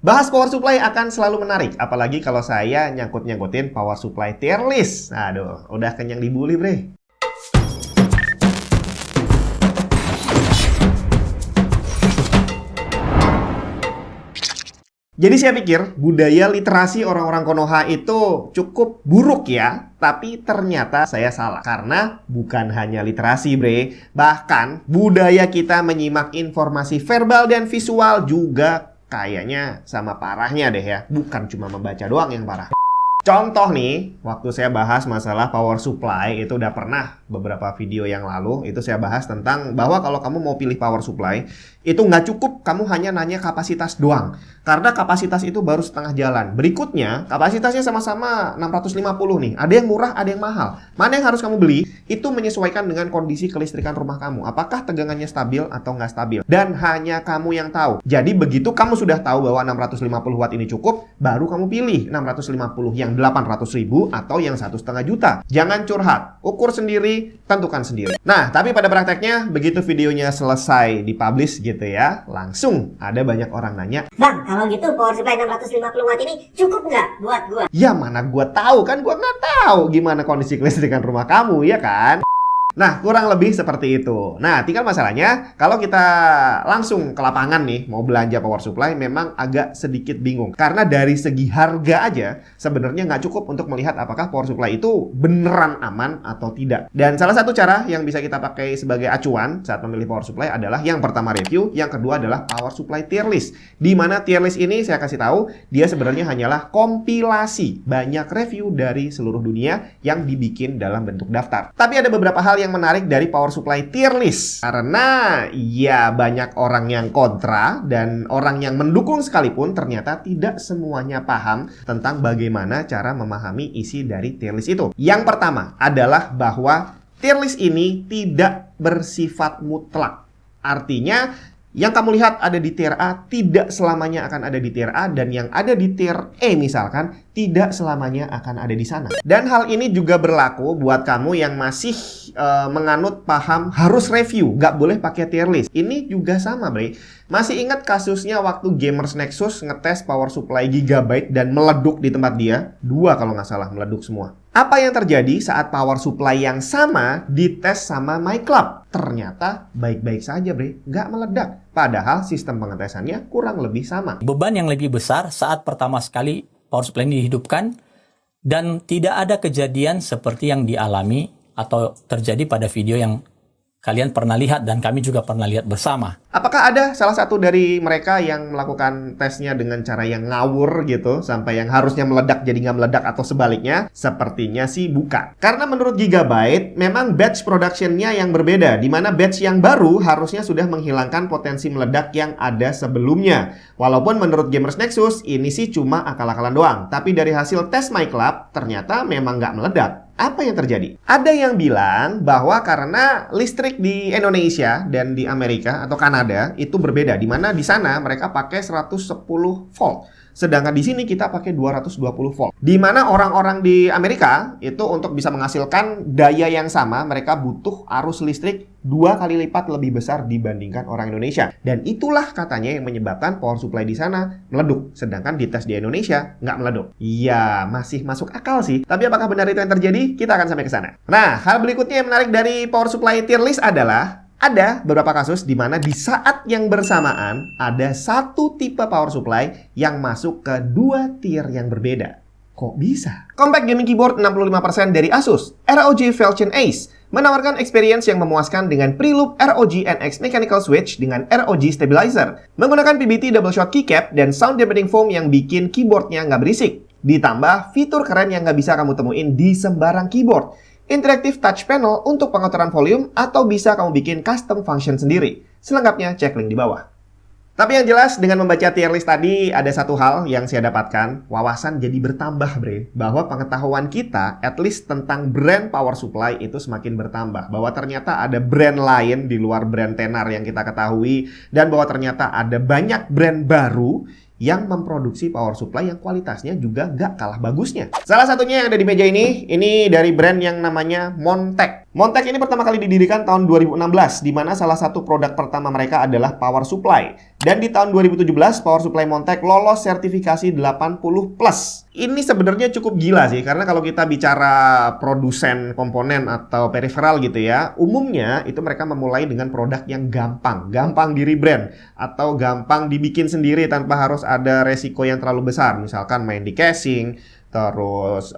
Bahas power supply akan selalu menarik, apalagi kalau saya nyangkut-nyangkutin power supply tier list. Aduh, udah kenyang dibully, bre. Jadi saya pikir budaya literasi orang-orang Konoha itu cukup buruk ya. Tapi ternyata saya salah. Karena bukan hanya literasi, bre. Bahkan budaya kita menyimak informasi verbal dan visual juga kayaknya sama parahnya deh ya. Bukan cuma membaca doang yang parah. Contoh nih, waktu saya bahas masalah power supply, itu udah pernah beberapa video yang lalu, itu saya bahas tentang bahwa kalau kamu mau pilih power supply, itu nggak cukup kamu hanya nanya kapasitas doang. Karena kapasitas itu baru setengah jalan. Berikutnya, kapasitasnya sama-sama 650 nih. Ada yang murah, ada yang mahal. Mana yang harus kamu beli, itu menyesuaikan dengan kondisi kelistrikan rumah kamu. Apakah tegangannya stabil atau nggak stabil. Dan hanya kamu yang tahu. Jadi begitu kamu sudah tahu bahwa 650 watt ini cukup, baru kamu pilih 650 yang 800.000 atau yang 1,5 juta. Jangan curhat, ukur sendiri, tentukan sendiri. Nah, tapi pada prakteknya begitu videonya selesai dipublish gitu ya, langsung ada banyak orang nanya, "Bang, kalau gitu power supply 650 watt ini cukup nggak buat gua?" Ya mana gua tahu, kan gua nggak tahu gimana kondisi kelistrikan rumah kamu, ya kan? Nah, kurang lebih seperti itu. Nah, tinggal masalahnya, kalau kita langsung ke lapangan nih, mau belanja power supply, memang agak sedikit bingung. Karena dari segi harga aja, sebenarnya nggak cukup untuk melihat apakah power supply itu beneran aman atau tidak. Dan salah satu cara yang bisa kita pakai sebagai acuan saat memilih power supply adalah yang pertama review, yang kedua adalah power supply tier list. Di mana tier list ini saya kasih tahu, dia sebenarnya hanyalah kompilasi banyak review dari seluruh dunia yang dibikin dalam bentuk daftar. Tapi ada beberapa hal yang menarik dari power supply tier list. Karena ya banyak orang yang kontra dan orang yang mendukung sekalipun ternyata tidak semuanya paham tentang bagaimana cara memahami isi dari tier list itu. Yang pertama adalah bahwa tier list ini tidak bersifat mutlak. Artinya yang kamu lihat ada di tier A tidak selamanya akan ada di tier A, dan yang ada di tier E misalkan tidak selamanya akan ada di sana. Dan hal ini juga berlaku buat kamu yang masih menganut paham harus review, nggak boleh pakai tier list. Ini juga sama, bre. Masih ingat kasusnya waktu Gamers Nexus ngetes power supply Gigabyte dan meleduk di tempat dia? 2 kalau nggak salah, meleduk semua. Apa yang terjadi saat power supply yang sama dites sama MyClub? Ternyata baik-baik saja, bre. Nggak meledak. Padahal sistem pengetesannya kurang lebih sama. Beban yang lebih besar saat pertama sekali power supply ini dihidupkan, dan tidak ada kejadian seperti yang dialami atau terjadi pada video yang kalian pernah lihat dan kami juga pernah lihat bersama. Apakah ada salah satu dari mereka yang melakukan tesnya dengan cara yang ngawur gitu, sampai yang harusnya meledak jadi nggak meledak atau sebaliknya? Sepertinya sih bukan. Karena menurut Gigabyte, memang batch production-nya yang berbeda, di mana batch yang baru harusnya sudah menghilangkan potensi meledak yang ada sebelumnya. Walaupun menurut Gamers Nexus, ini sih cuma akal-akalan doang. Tapi dari hasil tes MyClub, ternyata memang nggak meledak. Apa yang terjadi? Ada yang bilang bahwa karena listrik di Indonesia dan di Amerika atau Kanada itu berbeda, di mana di sana mereka pakai 110 volt. Sedangkan di sini kita pakai 220 volt. Di mana orang-orang di Amerika itu untuk bisa menghasilkan daya yang sama, mereka butuh arus listrik 2 kali lipat lebih besar dibandingkan orang Indonesia. Dan itulah katanya yang menyebabkan power supply di sana meleduk. Sedangkan di tes di Indonesia nggak meleduk. Iya, masih masuk akal sih. Tapi apakah benar itu yang terjadi? Kita akan sampai ke sana. Nah, hal berikutnya yang menarik dari power supply tier list adalah ada beberapa kasus di mana di saat yang bersamaan ada satu tipe power supply yang masuk ke 2 tier yang berbeda. Kok bisa? Compact Gaming Keyboard 65% dari Asus, ROG Falcon Ace, menawarkan experience yang memuaskan dengan pre-loop ROG NX Mechanical Switch dengan ROG Stabilizer, menggunakan PBT double shot keycap dan sound dampening foam yang bikin keyboardnya nggak berisik. Ditambah fitur keren yang nggak bisa kamu temuin di sembarang keyboard. Interactive touch panel untuk pengaturan volume, atau bisa kamu bikin custom function sendiri. Selengkapnya cek link di bawah. Tapi yang jelas dengan membaca tier list tadi ada satu hal yang saya dapatkan, wawasan jadi bertambah, bre. Bahwa pengetahuan kita at least tentang brand power supply itu semakin bertambah. Bahwa ternyata ada brand lain di luar brand tenar yang kita ketahui, dan bahwa ternyata ada banyak brand baru yang memproduksi power supply yang kualitasnya juga gak kalah bagusnya. Salah satunya yang ada di meja ini dari brand yang namanya Montech. Montech ini pertama kali didirikan tahun 2016, di mana salah satu produk pertama mereka adalah power supply. Dan di tahun 2017, power supply Montech lolos sertifikasi 80+. Ini sebenarnya cukup gila sih, karena kalau kita bicara produsen komponen atau peripheral gitu ya, umumnya itu mereka memulai dengan produk yang gampang di rebrand, atau gampang dibikin sendiri tanpa harus ada resiko yang terlalu besar. Misalkan main di casing, terus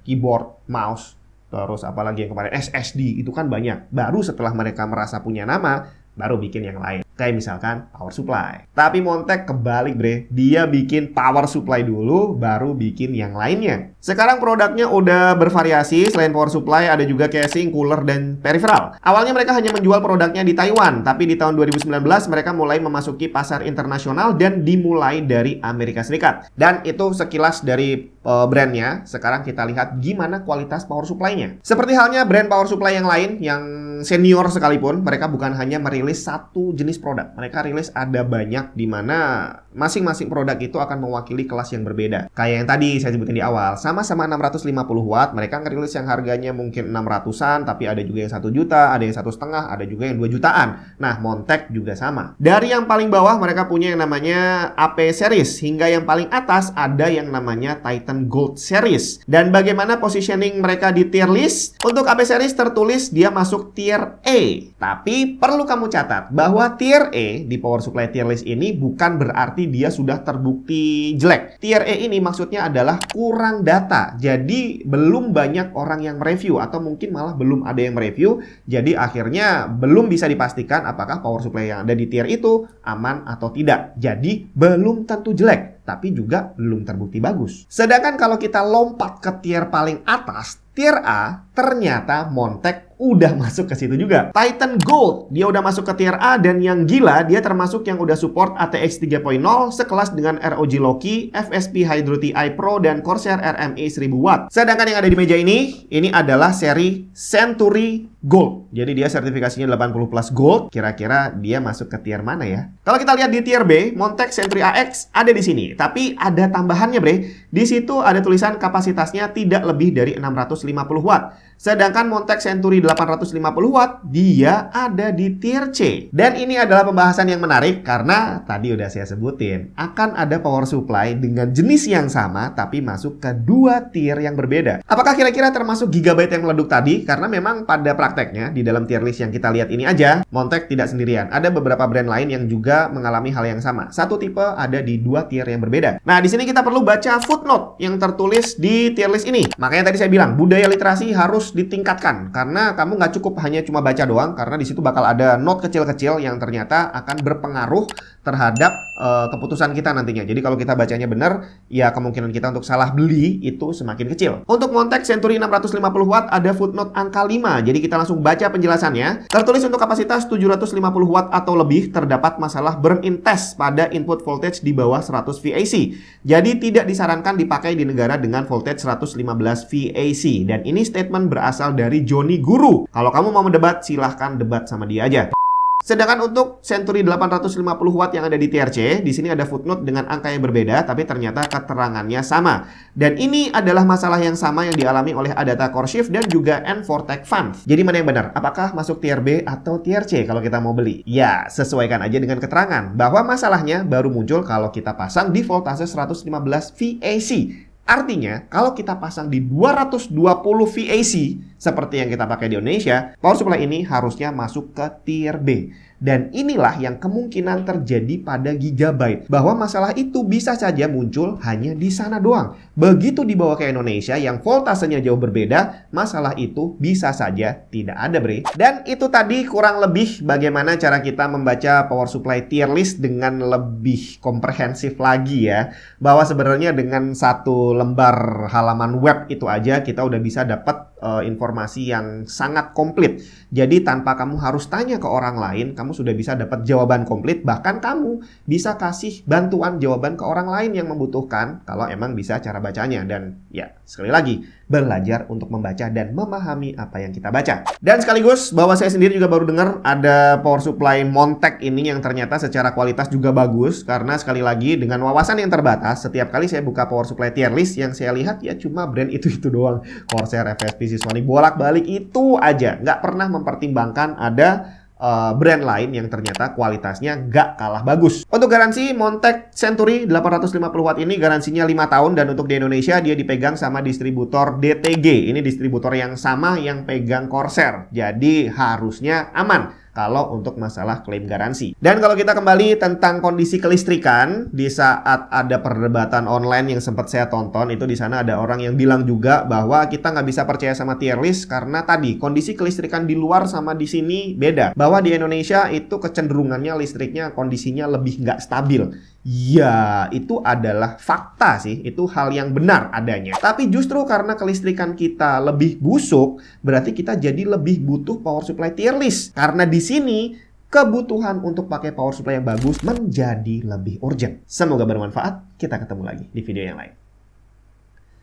keyboard, mouse, terus apalagi yang kemarin SSD, itu kan banyak. Baru setelah mereka merasa punya nama, baru bikin yang lain. Kayak misalkan power supply. Tapi Montech kebalik bre, dia bikin power supply dulu, baru bikin yang lainnya. Sekarang produknya udah bervariasi, selain power supply ada juga casing, cooler, dan peripheral. Awalnya mereka hanya menjual produknya di Taiwan, tapi di tahun 2019 mereka mulai memasuki pasar internasional dan dimulai dari Amerika Serikat. Dan itu sekilas dari brandnya. Sekarang kita lihat gimana kualitas power supply-nya. Seperti halnya brand power supply yang lain, yang senior sekalipun, mereka bukan hanya merilis satu jenis produk. Mereka rilis ada banyak, di mana masing-masing produk itu akan mewakili kelas yang berbeda. Kayak yang tadi saya sebutin di awal, sama-sama 650 watt, mereka ngerilis yang harganya mungkin 600-an, tapi ada juga yang 1 juta, ada yang 1,5, ada juga yang 2 jutaan. Nah, Montech juga sama. Dari yang paling bawah mereka punya yang namanya AP series, hingga yang paling atas ada yang namanya Titan Gold series. Dan bagaimana positioning mereka di tier list? Untuk AP series tertulis dia masuk tier E. Tapi perlu kamu catat bahwa tier E di power supply tier list ini bukan berarti dia sudah terbukti jelek. Tier E ini maksudnya adalah kurang data. Jadi belum banyak orang yang mereview, atau mungkin malah belum ada yang mereview. Jadi akhirnya belum bisa dipastikan apakah power supply yang ada di tier itu aman atau tidak. Jadi belum tentu jelek, tapi juga belum terbukti bagus. Sedangkan kalau kita lompat ke tier paling atas, tier A, ternyata Montech udah masuk ke situ juga. Titan Gold, dia udah masuk ke tier A, dan yang gila, dia termasuk yang udah support ATX 3.0 sekelas dengan ROG Loki, FSP Hydro TI Pro, dan Corsair RMA 1000 watt. Sedangkan yang ada di meja ini adalah seri Century Gold. Jadi dia sertifikasinya 80+ Gold. Kira-kira dia masuk ke tier mana ya? Kalau kita lihat di tier B, Montech Century AX ada di sini. Tapi ada tambahannya bre. Di situ ada tulisan kapasitasnya tidak lebih dari 650 watt. Sedangkan Montech Century 850 watt, dia ada di tier C. Dan ini adalah pembahasan yang menarik karena tadi udah saya sebutin, akan ada power supply dengan jenis yang sama tapi masuk ke dua tier yang berbeda. Apakah kira-kira termasuk Gigabyte yang meleduk tadi? Karena memang pada prakteknya di dalam tier list yang kita lihat ini aja, Montech tidak sendirian. Ada beberapa brand lain yang juga mengalami hal yang sama. Satu tipe ada di dua tier yang berbeda. Nah, di sini kita perlu baca footnote yang tertulis di tier list ini. Makanya tadi saya bilang, budaya literasi harus ditingkatkan, karena kamu nggak cukup hanya cuma baca doang, karena di situ bakal ada note kecil-kecil yang ternyata akan berpengaruh terhadap keputusan kita nantinya. Jadi kalau kita bacanya benar, ya kemungkinan kita untuk salah beli itu semakin kecil. Untuk Montech Century 650 watt ada footnote angka 5. Jadi kita langsung baca penjelasannya. Tertulis untuk kapasitas 750 watt atau lebih terdapat masalah burn-in test pada input voltage di bawah 100 VAC. Jadi tidak disarankan dipakai di negara dengan voltage 115 VAC. Dan ini statement berasal dari Johnny Guru. Kalau kamu mau mendebat, silahkan debat sama dia aja. Sedangkan untuk Century 850 watt yang ada di tier C, di sini ada footnote dengan angka yang berbeda, tapi ternyata keterangannya sama. Dan ini adalah masalah yang sama yang dialami oleh Adata Core Shift dan juga N4Tech Fan. Jadi mana yang benar? Apakah masuk tier B atau tier C kalau kita mau beli? Ya, sesuaikan aja dengan keterangan bahwa masalahnya baru muncul kalau kita pasang di voltase 115 VAC. Artinya, kalau kita pasang di 220 VAC, seperti yang kita pakai di Indonesia, power supply ini harusnya masuk ke tier B. Dan inilah yang kemungkinan terjadi pada Gigabyte, bahwa masalah itu bisa saja muncul hanya di sana doang. Begitu dibawa ke Indonesia yang voltasenya jauh berbeda, masalah itu bisa saja tidak ada bre. Dan itu tadi kurang lebih bagaimana cara kita membaca power supply tier list dengan lebih komprehensif lagi ya. Bahwa sebenarnya dengan satu lembar halaman web itu aja kita udah bisa dapat informasi yang sangat komplit. Jadi tanpa kamu harus tanya ke orang lain, kamu sudah bisa dapat jawaban komplit. Bahkan kamu bisa kasih bantuan jawaban ke orang lain yang membutuhkan, kalau emang bisa cara bacanya. Dan ya, sekali lagi, belajar untuk membaca dan memahami apa yang kita baca. Dan sekaligus bahwa saya sendiri juga baru dengar ada power supply Montec ini yang ternyata secara kualitas juga bagus, karena sekali lagi dengan wawasan yang terbatas, setiap kali saya buka power supply tier list yang saya lihat ya cuma brand itu doang. Corsair, FSP, Seasonic, bolak-balik itu aja. Nggak pernah mempertimbangkan ada brand lain yang ternyata kualitasnya nggak kalah bagus. Untuk garansi, Montec Century 850 watt ini garansinya 5 tahun, dan untuk di Indonesia dia dipegang sama distributor DTG. Ini distributor yang sama yang pegang Corsair. Jadi harusnya aman kalau untuk masalah klaim garansi. Dan kalau kita kembali tentang kondisi kelistrikan, di saat ada perdebatan online yang sempat saya tonton, itu di sana ada orang yang bilang juga bahwa kita nggak bisa percaya sama tier list karena tadi kondisi kelistrikan di luar sama di sini beda. Bahwa di Indonesia itu kecenderungannya listriknya kondisinya lebih nggak stabil. Ya, itu adalah fakta sih, itu hal yang benar adanya. Tapi justru karena kelistrikan kita lebih busuk, berarti kita jadi lebih butuh power supply tier list. Karena di sini kebutuhan untuk pakai power supply yang bagus menjadi lebih urgent. Semoga bermanfaat, kita ketemu lagi di video yang lain.